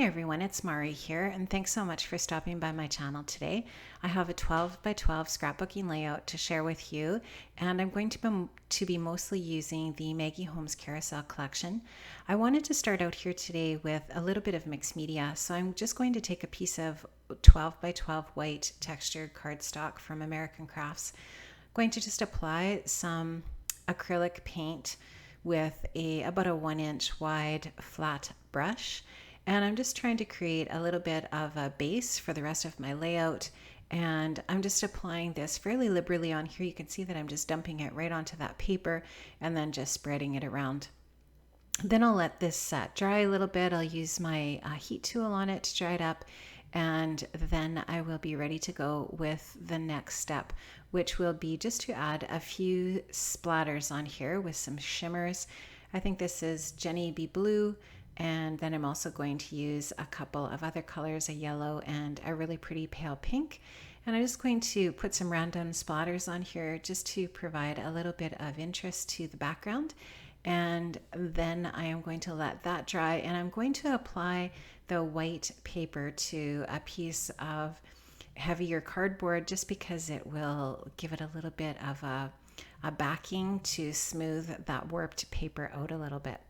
Hey everyone, it's Mari here, and thanks so much for stopping by my channel today. I have a 12 by 12 scrapbooking layout to share with you, and I'm going to be mostly using the Maggie Holmes Carousel collection. I wanted to start out here today with a little bit of mixed media, so I'm just going to take a piece of 12 by 12 white textured cardstock from American Crafts. I'm going to just apply some acrylic paint with about a 1-inch wide flat brush. And I'm just trying to create a little bit of a base for the rest of my layout. And I'm just applying this fairly liberally on here. You can see that I'm just dumping it right onto that paper and then just spreading it around. Then I'll let this dry a little bit. I'll use my heat tool on it to dry it up. And then I will be ready to go with the next step, which will be just to add a few splatters on here with some shimmers. I think this is Jenny B. Blue. And then I'm also going to use a couple of other colors, a yellow and a really pretty pale pink. And I'm just going to put some random splatters on here just to provide a little bit of interest to the background. And then I am going to let that dry, and I'm going to apply the white paper to a piece of heavier cardboard just because it will give it a little bit of a backing to smooth that warped paper out a little bit.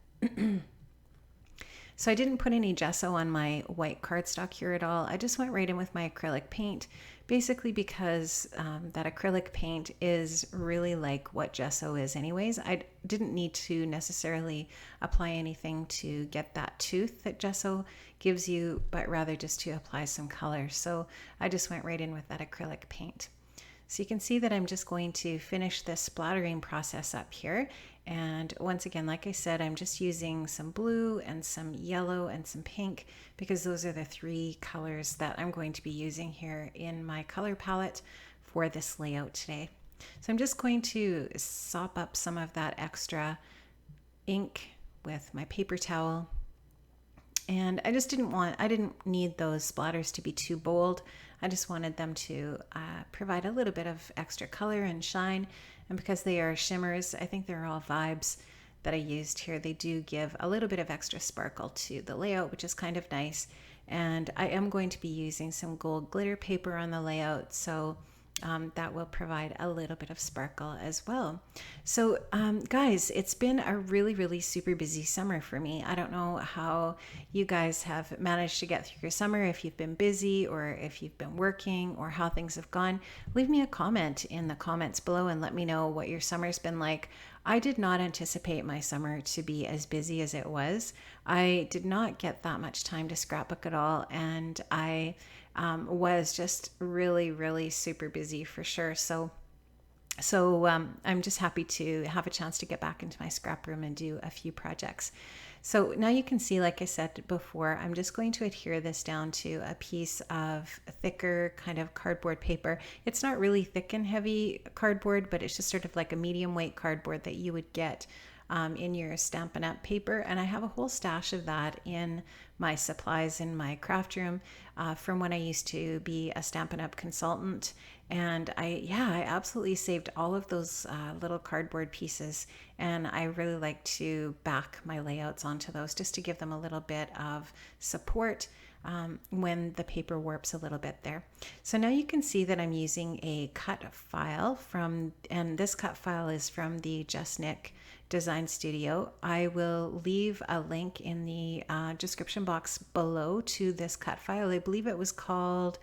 So I didn't put any gesso on my white cardstock here at all. I just went right in with my acrylic paint, basically because that acrylic paint is really like what gesso is anyways. I didn't need to necessarily apply anything to get that tooth that gesso gives you, but rather just to apply some color. So I just went right in with that acrylic paint. So you can see that I'm just going to finish this splattering process up here. And once again, like I said, I'm just using some blue and some yellow and some pink because those are the three colors that I'm going to be using here in my color palette for this layout today. So I'm just going to sop up some of that extra ink with my paper towel. And I didn't need those splatters to be too bold. I just wanted them to provide a little bit of extra color and shine. And because they are shimmers, I think they're all vibes that I used here. They do give a little bit of extra sparkle to the layout, which is kind of nice. And I am going to be using some gold glitter paper on the layout, so that will provide a little bit of sparkle as well. So guys, it's been a really super busy summer for me. I don't know how you guys have managed to get through your summer, if you've been busy or if you've been working or how things have gone. Leave me a comment in the comments below and let me know what your summer's been like. I did not anticipate my summer to be as busy as it was. I did not get that much time to scrapbook at all, and I was just really super busy for sure. So I'm just happy to have a chance to get back into my scrap room and do a few projects. So now you can see, like I said before, I'm just going to adhere this down to a piece of thicker kind of cardboard paper. It's not really thick and heavy cardboard, but it's just sort of like a medium weight cardboard that you would get in your Stampin' Up! Paper. And I have a whole stash of that in my supplies in my craft room from when I used to be a Stampin' Up! Consultant. And I absolutely saved all of those little cardboard pieces. And I really like to back my layouts onto those just to give them a little bit of support when the paper warps a little bit there. So now you can see that I'm using a cut file and this cut file is from the Just Nick Design Studio. I will leave a link in the description box below to this cut file. I believe it was called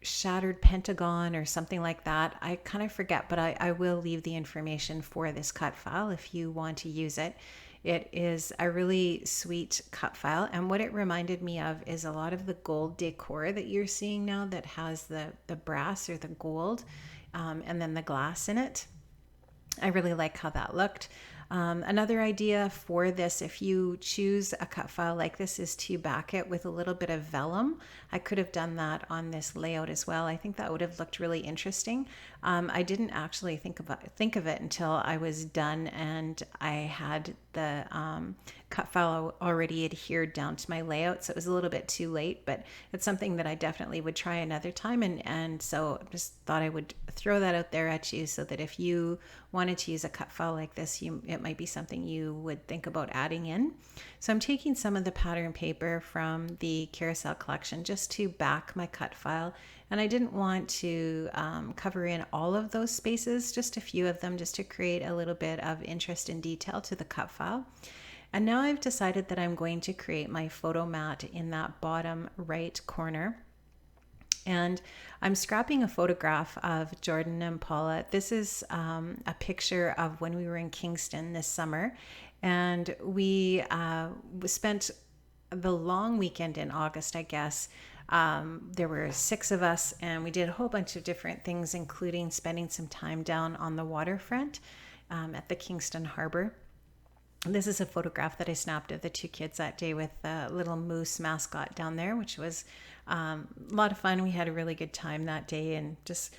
Shattered Pentagon or something like that. I kind of forget, but I will leave the information for this cut file if you want to use it. It is a really sweet cut file, and what it reminded me of is a lot of the gold decor that you're seeing now that has the brass or the gold and then the glass in it. I really like how that looked. Another idea for this, if you choose a cut file like this, is to back it with a little bit of vellum. I could have done that on this layout as well. I think that would have looked really interesting. I didn't actually think of it until I was done and I had the cut file already adhered down to my layout. So it was a little bit too late, but it's something that I definitely would try another time. And so just thought I would throw that out there at you so that if you wanted to use a cut file like this, it might be something you would think about adding in. So I'm taking some of the pattern paper from the Carousel collection just to back my cut file. And I didn't want to cover in all of those spaces, just a few of them, just to create a little bit of interest and detail to the cut file. And now I've decided that I'm going to create my photo mat in that bottom right corner. And I'm scrapping a photograph of Jordan and Paula. This is a picture of when we were in Kingston this summer. And we spent the long weekend in August, I guess. There were 6 of us, and we did a whole bunch of different things, including spending some time down on the waterfront at the Kingston Harbor. This is a photograph that I snapped of the 2 kids that day with the little moose mascot down there, which was a lot of fun. We had a really good time that day and just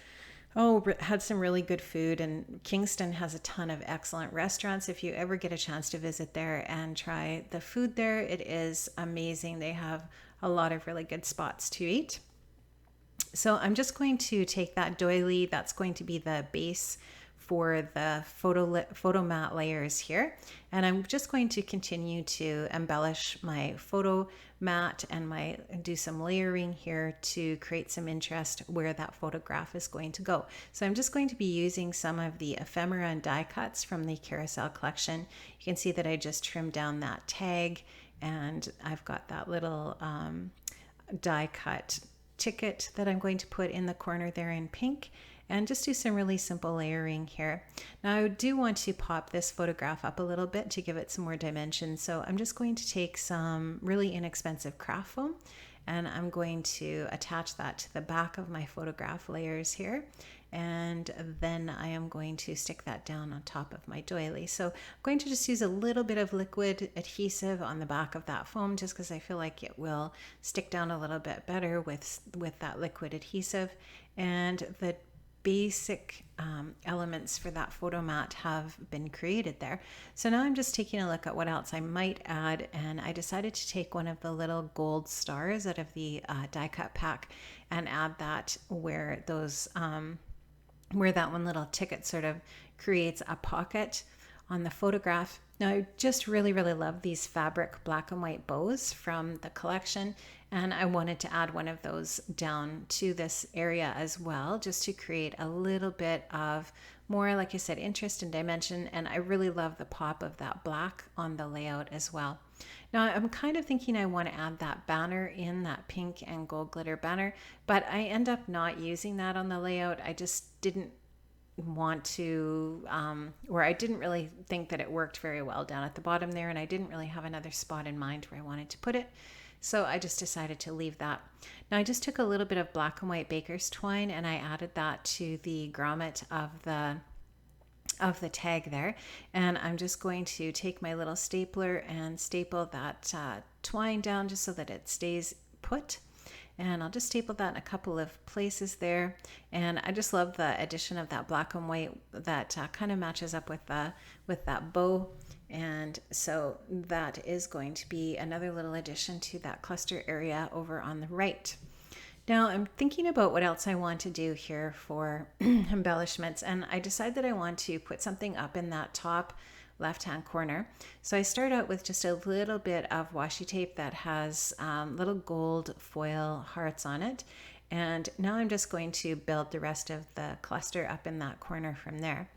had some really good food. And Kingston has a ton of excellent restaurants. If you ever get a chance to visit there and try the food there, it is amazing. They have a lot of really good spots to eat. So I'm just going to take that doily. That's going to be the base for the photo mat layers here. And I'm just going to continue to embellish my photo mat and do some layering here to create some interest where that photograph is going to go. So I'm just going to be using some of the ephemera and die cuts from the Carousel collection. You can see that I just trimmed down that tag, and I've got that little die cut ticket that I'm going to put in the corner there in pink, and just do some really simple layering here. Now I do want to pop this photograph up a little bit to give it some more dimension. So I'm just going to take some really inexpensive craft foam, and I'm going to attach that to the back of my photograph layers here. And then I am going to stick that down on top of my doily. So I'm going to just use a little bit of liquid adhesive on the back of that foam, just because I feel like it will stick down a little bit better with that liquid adhesive. And the basic elements for that photo mat have been created there. So now I'm just taking a look at what else I might add, and I decided to take one of the little gold stars out of the die cut pack and add that where those where that one little ticket sort of creates a pocket on the photograph. Now I just really love these fabric black and white bows from the collection, and I wanted to add one of those down to this area as well, just to create a little bit of more, like I said, interest and dimension. And I really love the pop of that black on the layout as well. Now I'm kind of thinking I want to add that banner in, that pink and gold glitter banner, but I end up not using that on the layout. I just didn't want to, or I didn't really think that it worked very well down at the bottom there, and I didn't really have another spot in mind where I wanted to put it. So I just decided to leave that. Now I just took a little bit of black and white baker's twine and I added that to the grommet of the tag there, and I'm just going to take my little stapler and staple that twine down just so that it stays put. And I'll just staple that in a couple of places there. And I just love the addition of that black and white that kind of matches up with that bow. And so that is going to be another little addition to that cluster area over on the right. Now I'm thinking about what else I want to do here for embellishments, and I decided that I want to put something up in that top left-hand corner. So I start out with just a little bit of washi tape that has little gold foil hearts on it. And now I'm just going to build the rest of the cluster up in that corner from there.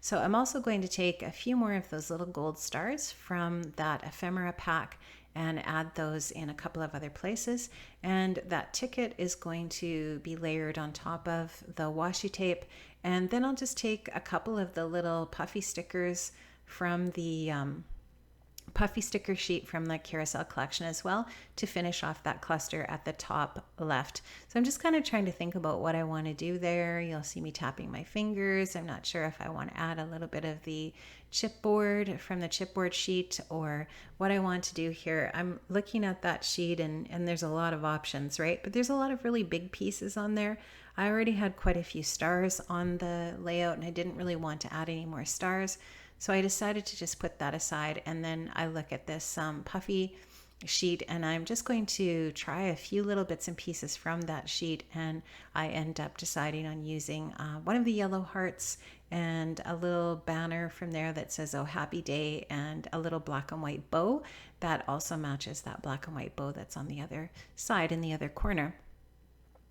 So I'm also going to take a few more of those little gold stars from that ephemera pack and add those in a couple of other places. And that ticket is going to be layered on top of the washi tape. And then I'll just take a couple of the little puffy stickers from the puffy sticker sheet from the Carousel collection as well to finish off that cluster at the top left. So I'm just kind of trying to think about what I want to do there. You'll see me tapping my fingers. I'm not sure if I want to add a little bit of the chipboard from the chipboard sheet or what I want to do here. I'm looking at that sheet and there's a lot of options, right? But there's a lot of really big pieces on there. I already had quite a few stars on the layout and I didn't really want to add any more stars. So I decided to just put that aside, and then I look at this puffy sheet and I'm just going to try a few little bits and pieces from that sheet, and I end up deciding on using one of the yellow hearts and a little banner from there that says "Oh Happy Day" and a little black and white bow that also matches that black and white bow that's on the other side in the other corner.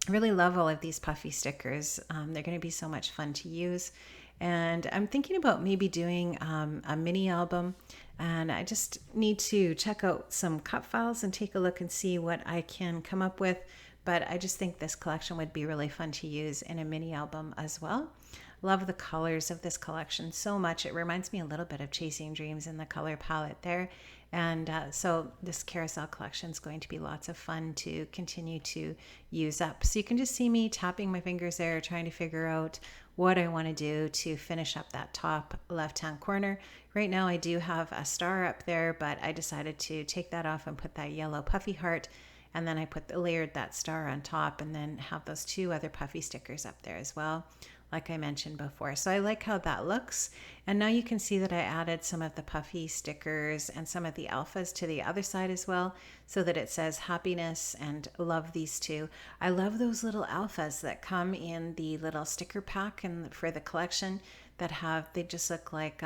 I really love all of these puffy stickers. They're going to be so much fun to use. And I'm thinking about maybe doing a mini album, and I just need to check out some cut files and take a look and see what I can come up with. But I just think this collection would be really fun to use in a mini album as well. Love the colors of this collection so much. It reminds me a little bit of Chasing Dreams in the color palette there. And so this Carousel collection is going to be lots of fun to continue to use up. So you can just see me tapping my fingers there, trying to figure out what I want to do to finish up that top left-hand corner. Right now I do have a star up there, but I decided to take that off and put that yellow puffy heart, and then I layered that star on top, and then have those two other puffy stickers up there as well, like I mentioned before. So I like how that looks. And now you can see that I added some of the puffy stickers and some of the alphas to the other side as well, so that it says happiness and love these two. I love those little alphas that come in the little sticker pack and for the collection they just look like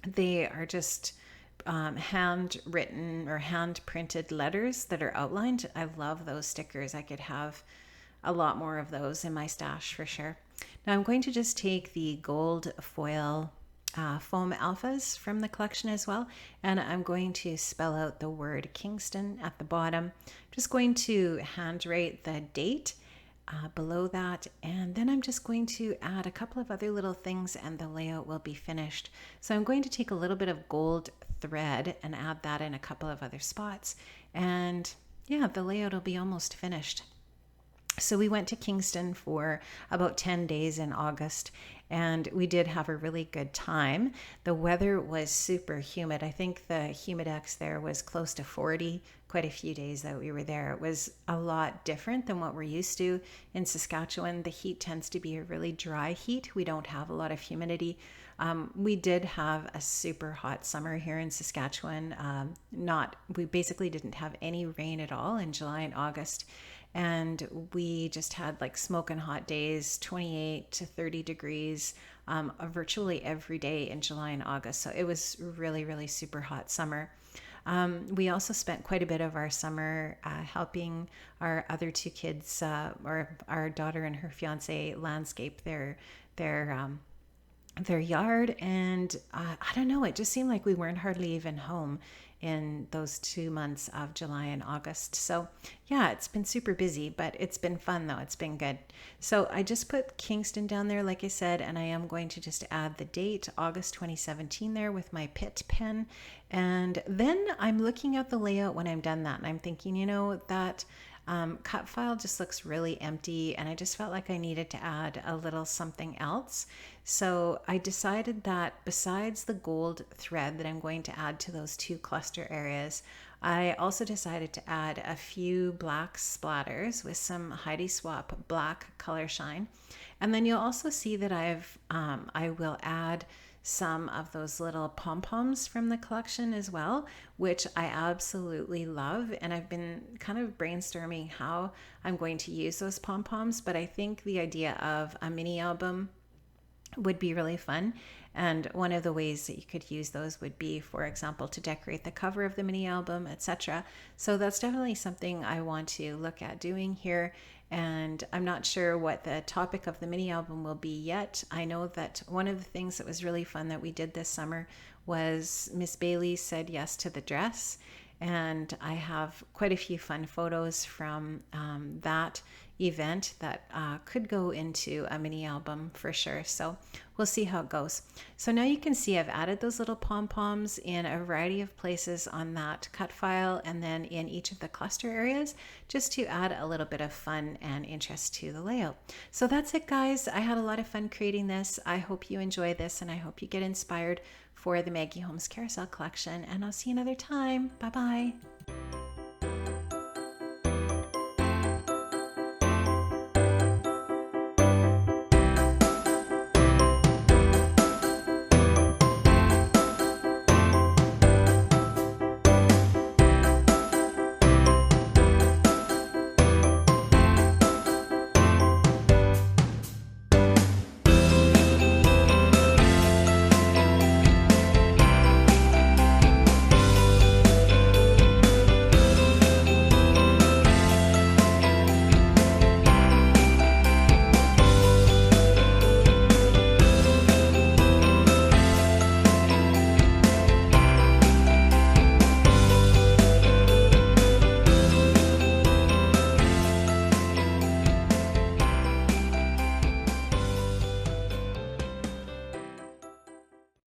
they are just handwritten or hand printed letters that are outlined. I love those stickers. I could have a lot more of those in my stash for sure. Now I'm going to just take the gold foil foam alphas from the collection as well, and I'm going to spell out the word Kingston at the bottom. I'm just going to handwrite the date below that, and then I'm just going to add a couple of other little things and the layout will be finished. So I'm going to take a little bit of gold thread and add that in a couple of other spots, and yeah, the layout will be almost finished. So we went to Kingston for about 10 days in August, and we did have a really good time. The weather was super humid. I think the humidex there was close to 40 quite a few days that we were there. It was a lot different than what we're used to in Saskatchewan. The heat tends to be a really dry heat. We don't have a lot of humidity. We did have a super hot summer here in Saskatchewan. We basically didn't have any rain at all in July and August. And we just had like smoking hot days, 28 to 30 degrees, virtually every day in July and August. So it was really, really super hot summer. We also spent quite a bit of our summer helping our other two kids, or our daughter and her fiance, landscape their yard. And I don't know, it just seemed like we weren't hardly even home in those 2 months of July and August. So yeah, it's been super busy, but it's been fun though. It's been good. So I just put Kingston down there, like I said, and I am going to just add the date, August 2017 there with my Pitt pen. And then I'm looking at the layout when I'm done that, and I'm thinking, that cut file just looks really empty, and I just felt like I needed to add a little something else. So I decided that besides the gold thread that I'm going to add to those two cluster areas, I also decided to add a few black splatters with some Heidi Swap black color shine. And then you'll also see that I will add some of those little pom-poms from the collection as well, which I absolutely love. And I've been kind of brainstorming how I'm going to use those pom-poms, but I think the idea of a mini album would be really fun. And one of the ways that you could use those would be, for example, to decorate the cover of the mini album, etc. So that's definitely something I want to look at doing here. And I'm not sure what the topic of the mini album will be yet. I know that one of the things that was really fun that we did this summer was Miss Bailey said yes to the dress. and I have quite a few fun photos from that event that could go into a mini album for sure. So we'll see how it goes. So now you can see I've added those little pom-poms in a variety of places on that cut file, and then in each of the cluster areas, just to add a little bit of fun and interest to the layout. So that's it, guys. I had a lot of fun creating this. I hope you enjoy this, and I hope you get inspired for the Maggie Holmes Carousel collection, and I'll see you another time. Bye bye.